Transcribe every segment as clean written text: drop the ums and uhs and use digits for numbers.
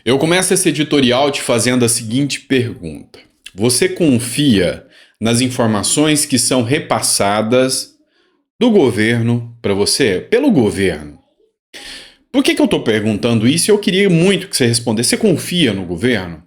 Eu começo esse editorial te fazendo a seguinte pergunta: você confia nas informações que são repassadas do governo para você? Pelo governo. Por que eu estou perguntando isso? Eu queria muito que você respondesse. Você confia no governo?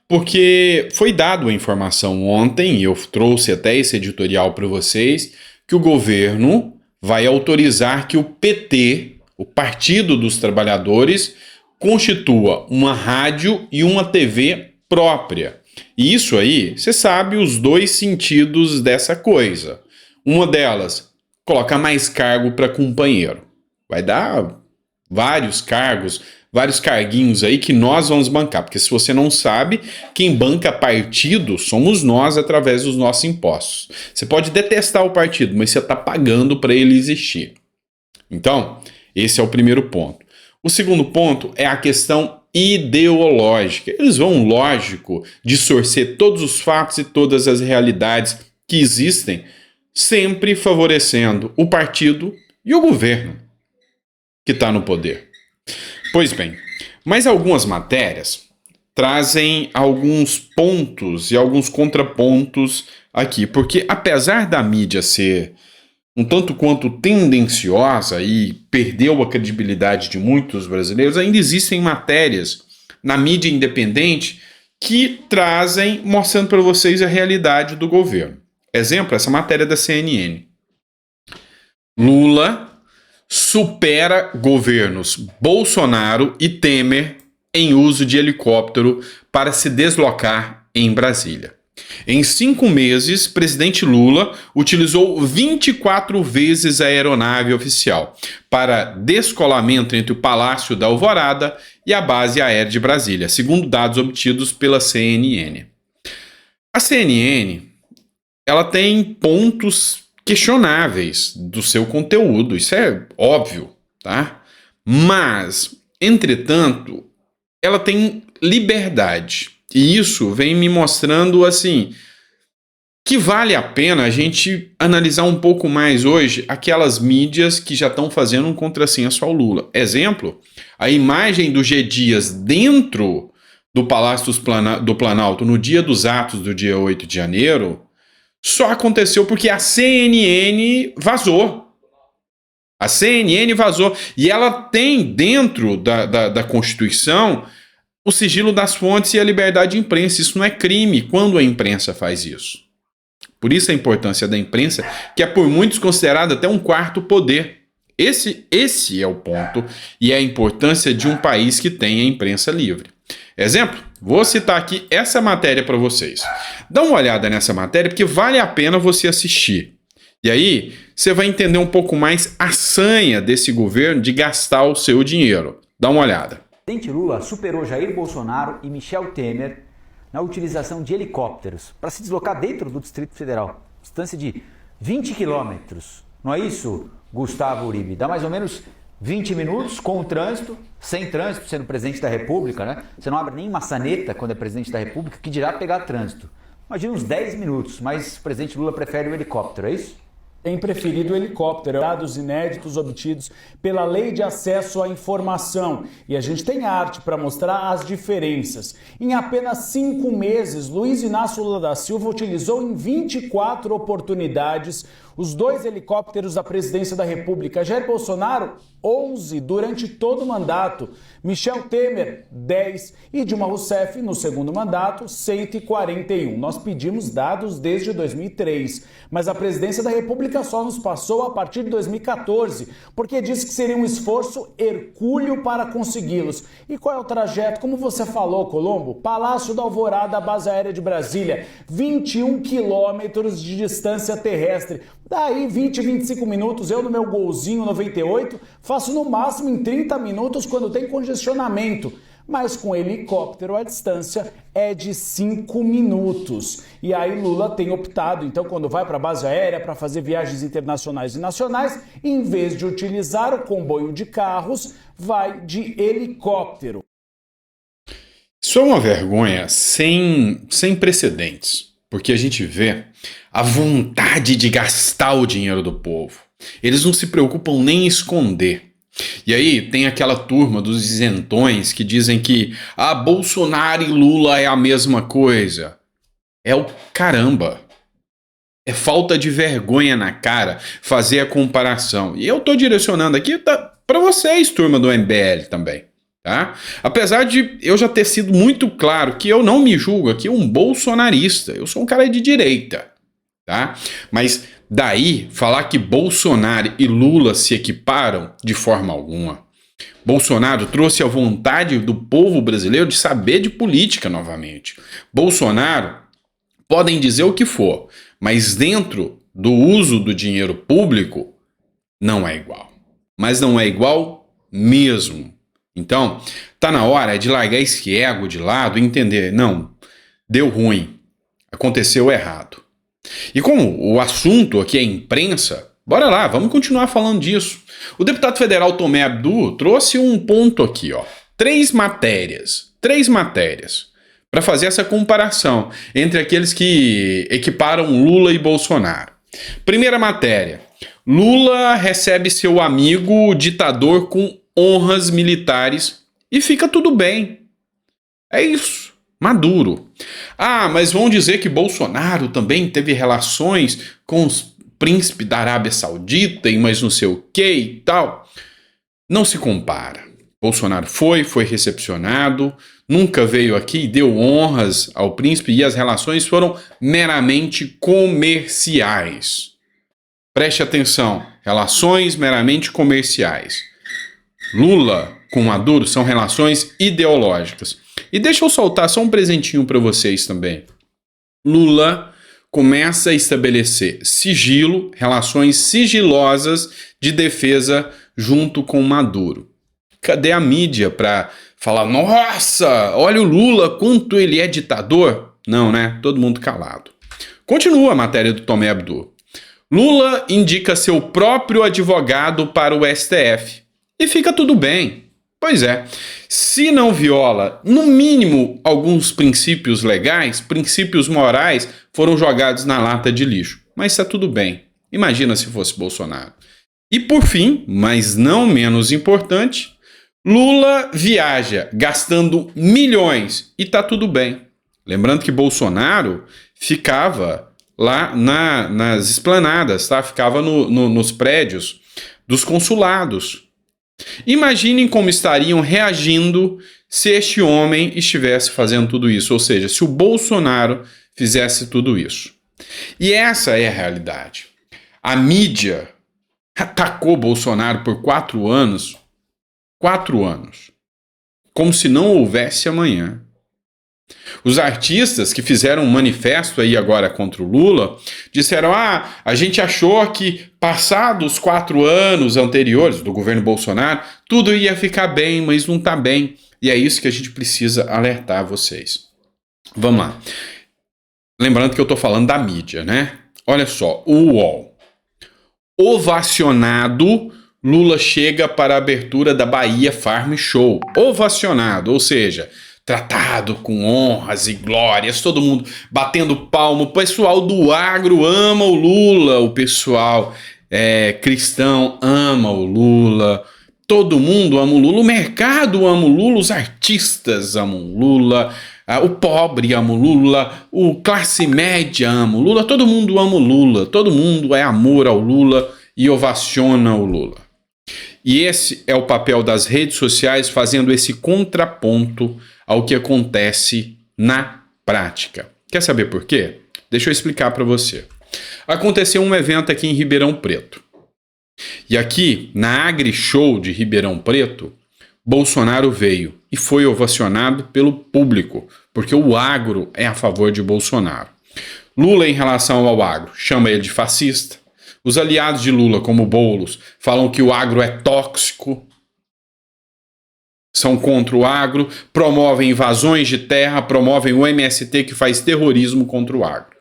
Porque foi dado a informação ontem, e eu trouxe até esse editorial para vocês, que o governo vai autorizar que o PT, o Partido dos Trabalhadores, constitua uma rádio e uma TV própria. E isso aí, você sabe os dois sentidos dessa coisa. Uma delas, colocar mais cargo para companheiro. Vai dar vários cargos, vários carguinhos aí que nós vamos bancar. Porque se você não sabe, quem banca partido somos nós através dos nossos impostos. Você pode detestar o partido, mas você está pagando para ele existir. Então, esse é o primeiro ponto. O segundo ponto é a questão ideológica. Eles vão, lógico, distorcer todos os fatos e todas as realidades que existem, sempre favorecendo o partido e o governo que está no poder. Pois bem, mas algumas matérias trazem alguns pontos e alguns contrapontos aqui, porque apesar da mídia ser um tanto quanto tendenciosa e perdeu a credibilidade de muitos brasileiros, ainda existem matérias na mídia independente que trazem, mostrando para vocês a realidade do governo. Exemplo, essa matéria da CNN. Lula supera governos Bolsonaro e Temer em uso de helicóptero para se deslocar em Brasília. Em 5 meses, presidente Lula utilizou 24 vezes a aeronave oficial para descolamento entre o Palácio da Alvorada e a base aérea de Brasília, segundo dados obtidos pela CNN. A CNN, ela tem pontos questionáveis do seu conteúdo, isso é óbvio, tá? Mas, entretanto, ela tem liberdade. E isso vem me mostrando, assim, que vale a pena a gente analisar um pouco mais hoje aquelas mídias que já estão fazendo um contrassenso ao Lula. Exemplo, a imagem do G. Dias dentro do Palácio do Planalto no dia dos atos do dia 8 de janeiro só aconteceu porque a CNN vazou. A CNN vazou. E ela tem dentro da Constituição o sigilo das fontes e a liberdade de imprensa. Isso não é crime quando a imprensa faz isso. Por isso a importância da imprensa, que é por muitos considerada até um quarto poder. Esse é o ponto e a importância de um país que tenha imprensa livre. Exemplo, vou citar aqui essa matéria para vocês. Dá uma olhada nessa matéria porque vale a pena você assistir. E aí você vai entender um pouco mais a sanha desse governo de gastar o seu dinheiro. Dá uma olhada. O presidente Lula superou Jair Bolsonaro e Michel Temer na utilização de helicópteros para se deslocar dentro do Distrito Federal, distância de 20 quilômetros. Não é isso, Gustavo Uribe? Dá mais ou menos 20 minutos com o trânsito, sem trânsito, sendo presidente da República, né? Você não abre nem maçaneta quando é presidente da República, que dirá pegar trânsito. Imagina uns 10 minutos, mas o presidente Lula prefere o helicóptero, é isso? Tem preferido o helicóptero, dados inéditos obtidos pela Lei de Acesso à Informação. E a gente tem arte para mostrar as diferenças. Em apenas 5 meses, Luiz Inácio Lula da Silva utilizou em 24 oportunidades os 2 helicópteros da presidência da República. Jair Bolsonaro, 11 durante todo o mandato. Michel Temer, 10. E Dilma Rousseff, no segundo mandato, 141. Nós pedimos dados desde 2003, mas a presidência da República só nos passou a partir de 2014, porque disse que seria um esforço hercúleo para consegui-los. E qual é o trajeto? Como você falou, Colombo, Palácio da Alvorada, base aérea de Brasília, 21 quilômetros de distância terrestre. Daí 20, 25 minutos, eu no meu golzinho 98, faço no máximo em 30 minutos quando tem congestionamento. Mas com helicóptero a distância é de 5 minutos. E aí Lula tem optado, então, quando vai para a base aérea para fazer viagens internacionais e nacionais, em vez de utilizar o comboio de carros, vai de helicóptero. Isso é uma vergonha sem precedentes, porque a gente vê a vontade de gastar o dinheiro do povo. Eles não se preocupam nem em esconder. E aí tem aquela turma dos isentões que dizem que Bolsonaro e Lula é a mesma coisa. É o caramba. É falta de vergonha na cara fazer a comparação. E eu tô direcionando aqui para vocês, turma do MBL também. Tá? Apesar de eu já ter sido muito claro que eu não me julgo aqui um bolsonarista, eu sou um cara de direita, tá? Mas daí falar que Bolsonaro e Lula se equiparam de forma alguma. Bolsonaro trouxe a vontade do povo brasileiro de saber de política novamente. Bolsonaro, podem dizer o que for, mas dentro do uso do dinheiro público não é igual. Mas não é igual mesmo. Então, tá na hora de largar esse ego de lado e entender, não, deu ruim, aconteceu errado. E como o assunto aqui é imprensa, bora lá, vamos continuar falando disso. O deputado federal Tomé Abdu trouxe um ponto aqui, ó, três matérias, para fazer essa comparação entre aqueles que equiparam Lula e Bolsonaro. Primeira matéria, Lula recebe seu amigo ditador com honras militares e fica tudo bem. É isso. Maduro. Mas vão dizer que Bolsonaro também teve relações com os príncipes da Arábia Saudita e mais não sei o que e tal. Não se compara. Bolsonaro foi recepcionado, nunca veio aqui e deu honras ao príncipe e as relações foram meramente comerciais. Preste atenção, relações meramente comerciais. Lula com Maduro são relações ideológicas. E deixa eu soltar só um presentinho para vocês também. Lula começa a estabelecer sigilo, relações sigilosas de defesa junto com Maduro. Cadê a mídia para falar, nossa, olha o Lula, quanto ele é ditador? Não, né? Todo mundo calado. Continua a matéria do Tomé Abdu. Lula indica seu próprio advogado para o STF. E fica tudo bem. Pois é, se não viola, no mínimo, alguns princípios legais, princípios morais, foram jogados na lata de lixo. Mas está tudo bem. Imagina se fosse Bolsonaro. E por fim, mas não menos importante, Lula viaja gastando milhões e tá tudo bem. Lembrando que Bolsonaro ficava lá nas esplanadas, tá? Ficava nos prédios dos consulados. Imaginem como estariam reagindo se este homem estivesse fazendo tudo isso, ou seja, se o Bolsonaro fizesse tudo isso. E essa é a realidade. A mídia atacou Bolsonaro por 4 anos, como se não houvesse amanhã. Os artistas que fizeram um manifesto aí agora contra o Lula disseram, a gente achou que passados 4 anos anteriores do governo Bolsonaro, tudo ia ficar bem, mas não tá bem. E é isso que a gente precisa alertar vocês. Vamos lá. Lembrando que eu tô falando da mídia, né? Olha só, o UOL. Ovacionado, Lula chega para a abertura da Bahia Farm Show. Ovacionado, ou seja, tratado com honras e glórias, todo mundo batendo palmo. O pessoal do agro ama o Lula, o pessoal cristão ama o Lula, todo mundo ama o Lula, o mercado ama o Lula, os artistas amam o Lula, o pobre ama o Lula, o classe média ama o Lula, todo mundo ama o Lula, todo mundo é amor ao Lula e ovaciona o Lula. E esse é o papel das redes sociais, fazendo esse contraponto ao que acontece na prática. Quer saber por quê? Deixa eu explicar para você. Aconteceu um evento aqui em Ribeirão Preto. E aqui, na AgriShow de Ribeirão Preto, Bolsonaro veio e foi ovacionado pelo público, porque o agro é a favor de Bolsonaro. Lula, em relação ao agro, chama ele de fascista. Os aliados de Lula, como Boulos, falam que o agro é tóxico, são contra o agro, promovem invasões de terra, promovem o MST que faz terrorismo contra o agro.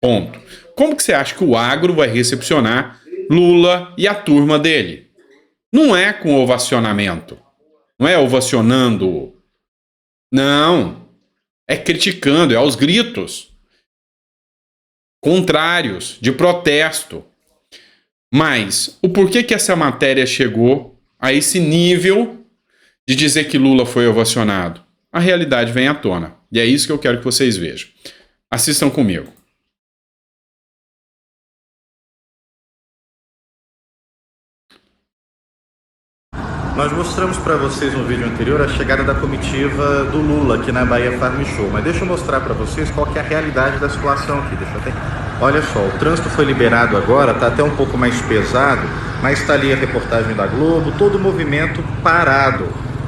Ponto. Como que você acha que o agro vai recepcionar Lula e a turma dele? Não é com ovacionamento, não é ovacionando, não, é criticando, é aos gritos, contrários, de protesto. Mas o porquê que essa matéria chegou a esse nível de dizer que Lula foi ovacionado. A realidade vem à tona. E é isso que eu quero que vocês vejam. Assistam comigo. Nós mostramos para vocês no vídeo anterior a chegada da comitiva do Lula aqui na Bahia Farm Show, mas deixa eu mostrar para vocês qual que é a realidade da situação aqui. Olha só, o trânsito foi liberado agora, está até um pouco mais pesado, mas está ali a reportagem da Globo, todo o movimento parado.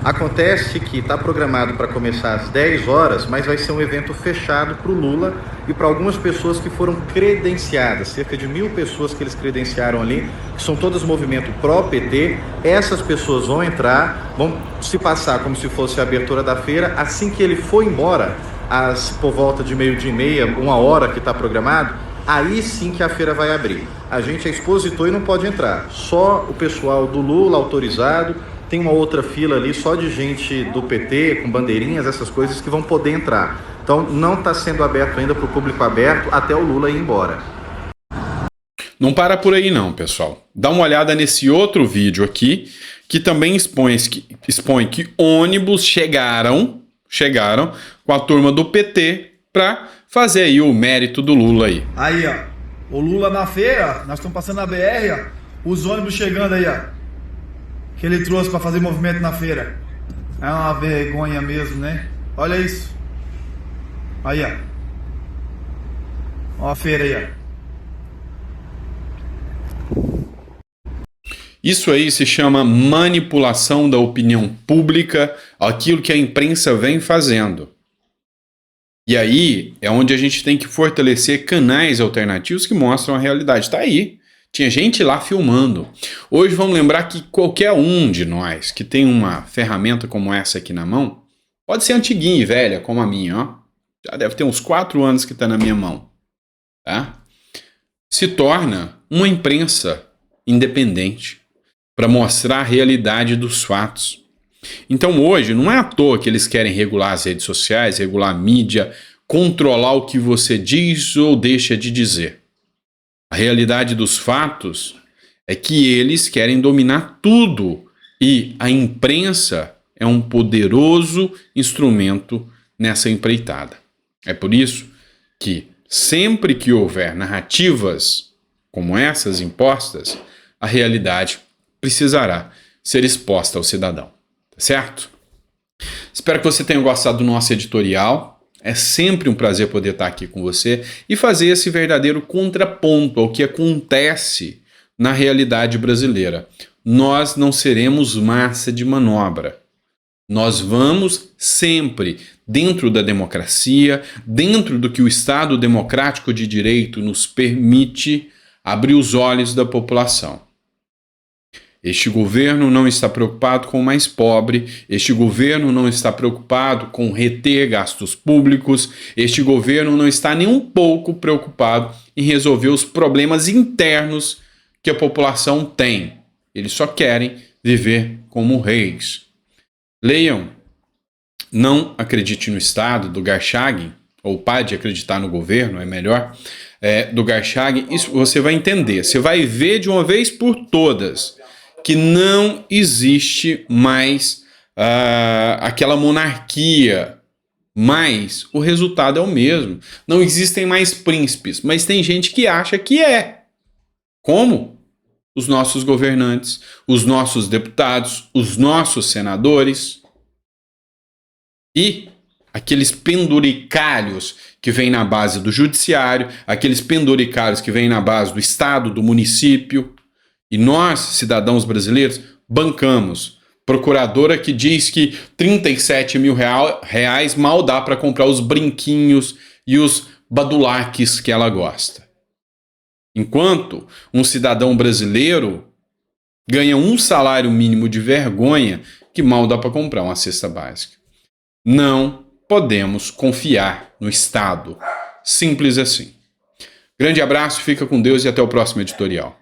Acontece que está programado para começar às 10 horas, mas vai ser um evento fechado para o Lula e para algumas pessoas que foram credenciadas, cerca de 1.000 pessoas que eles credenciaram ali, que são todas movimento pró-PT. Essas pessoas vão entrar, vão se passar como se fosse a abertura da feira. Assim que ele for embora, por volta de 12h30, 1h que está programado, aí sim que a feira vai abrir. A gente é expositor e não pode entrar, só o pessoal do Lula autorizado. Tem uma outra fila ali só de gente do PT, com bandeirinhas, essas coisas que vão poder entrar. Então não está sendo aberto ainda para o público aberto até o Lula ir embora. Não para por aí não, pessoal. Dá uma olhada nesse outro vídeo aqui, que também expõe que ônibus chegaram com a turma do PT para fazer aí o mérito do Lula aí. Aí, ó, o Lula na feira, nós estamos passando na BR, ó, os ônibus chegando aí, ó, que ele trouxe para fazer movimento na feira. É uma vergonha mesmo, né? Olha isso. Aí, ó. Ó a feira aí, ó. Isso aí se chama manipulação da opinião pública, aquilo que a imprensa vem fazendo. E aí é onde a gente tem que fortalecer canais alternativos que mostram a realidade. Tá aí. Tinha gente lá filmando. Hoje vamos lembrar que qualquer um de nós que tem uma ferramenta como essa aqui na mão, pode ser antiguinha e velha, como a minha, ó. Já deve ter uns 4 anos que está na minha mão. Tá? Se torna uma imprensa independente para mostrar a realidade dos fatos. Então hoje não é à toa que eles querem regular as redes sociais, regular a mídia, controlar o que você diz ou deixa de dizer. A realidade dos fatos é que eles querem dominar tudo e a imprensa é um poderoso instrumento nessa empreitada. É por isso que sempre que houver narrativas como essas impostas, a realidade precisará ser exposta ao cidadão. Tá certo? Espero que você tenha gostado do nosso editorial. É sempre um prazer poder estar aqui com você e fazer esse verdadeiro contraponto ao que acontece na realidade brasileira. Nós não seremos massa de manobra. Nós vamos sempre, dentro da democracia, dentro do que o Estado democrático de direito nos permite, abrir os olhos da população. Este governo não está preocupado com o mais pobre, este governo não está preocupado com reter gastos públicos, este governo não está nem um pouco preocupado em resolver os problemas internos que a população tem. Eles só querem viver como reis. Leiam Não Acredite no Estado, do Garchag, ou pare de acreditar no governo, é melhor, do Garchag. Isso você vai entender, você vai ver de uma vez por todas que não existe mais aquela monarquia, mas o resultado é o mesmo. Não existem mais príncipes, mas tem gente que acha que é. Como? Os nossos governantes, os nossos deputados, os nossos senadores e aqueles penduricalhos que vêm na base do judiciário, aqueles penduricalhos que vêm na base do estado, do município. E nós, cidadãos brasileiros, bancamos. Procuradora que diz que 37 mil reais mal dá para comprar os brinquinhos e os badulaques que ela gosta. Enquanto um cidadão brasileiro ganha um salário mínimo de vergonha que mal dá para comprar uma cesta básica. Não podemos confiar no Estado. Simples assim. Grande abraço, fica com Deus e até o próximo editorial.